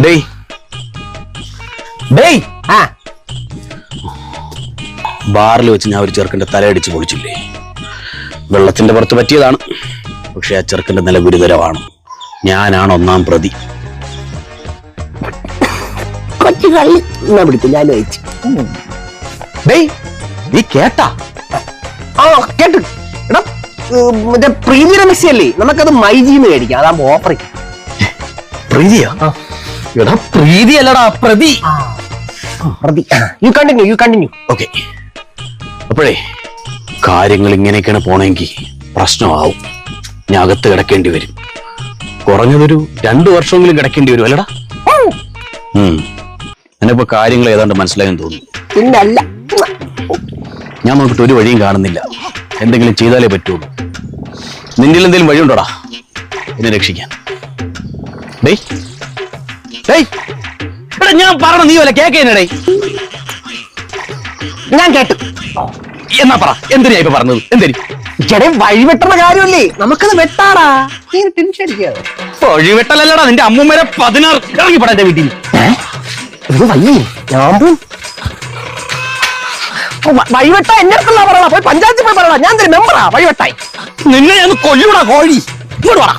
ഡേയ് ഡേയ് ആ ബാറിൽ വെച്ച് ഞാൻ ഒരു ചെറുക്കന്റെ തലയടിച്ച് പൊളിച്ചില്ലേ? വെള്ളത്തിന്റെ പുറത്ത് പറ്റിയതാണ്. പക്ഷെ ആ ചെറുക്കന്റെ നില ഗുരുതരമാണ്. ഞാനാണ് ഒന്നാം പ്രതി. കൊച്ചു കള്ളി എന്നാ പിടിക്കും. ഞാൻ വായിച്ചു. ഡേയ് നീ കേട്ടാ? ആ കേട്ടു. എടാ മറ്റേ പ്രീതിയുടെ മിക്സി അല്ലേ, നമുക്കത് മൈജിന്ന് മേടിക്കാം. അതാകുമ്പോ ഓഫർ. പ്രീതിയാ? എടാ പ്രീതി അല്ലടാ, പ്രതി. പ്രതി. You continue. ഓക്കെ. അപ്പോഴേ കാര്യങ്ങൾ ഇങ്ങനെയൊക്കെയാണ് പോണെങ്കിൽ പ്രശ്നമാവും. ഞാൻ അകത്ത് കിടക്കേണ്ടി വരും. കുറഞ്ഞതൊരു 2 വർഷമെങ്കിലും കിടക്കേണ്ടി വരും അല്ലടാ? എന്നിപ്പോ കാര്യങ്ങൾ ഏതാണ്ട് മനസ്സിലായെന്ന് തോന്നുന്നു. പിന്നല്ല. ഞാൻ നോക്കിട്ട് ഒരു വഴിയും കാണുന്നില്ല. എന്തെങ്കിലും ചെയ്താലേ പറ്റുള്ളൂ. നിന്റെ എന്തെങ്കിലും വഴിയുണ്ടോടാ എന്നെ രക്ഷിക്കാൻ? ഡേയ് ഡേയ് എടാ ഞാൻ പറഞ്ഞ നീ വല്ല കേക്കേനടേ? ഞാൻ കേട്ടു. എന്നാ പറ, എന്തിനാ ഇപ്പൊ പറഞ്ഞത്? എന്തിന്? ചേട്ടൻ വഴി വെട്ടുന്ന കാര്യമല്ലേ, നമുക്കത് വെട്ടാടാ. നീ ടെൻഷൻ അടിക്കാതെ. വഴിവെട്ടലല്ലടാ, നിന്റെ അമ്മൂമ്മരെ 16 ഇറങ്ങിപ്പെടാ എന്റെ വീട്ടിൽ. വയ്യേ ഞാൻ വഴിവെട്ട എന്റെ അടുത്തുള്ള പറയണ. പോയി പഞ്ചായത്തിൽ പോയി പറയണ. ഞാൻ മെമ്പറാ വഴിവെട്ടായി. നിന്നെ ഞാൻ കൊല്ലൂടാ കോഴി. ഇങ്ങോട്ട് വാ.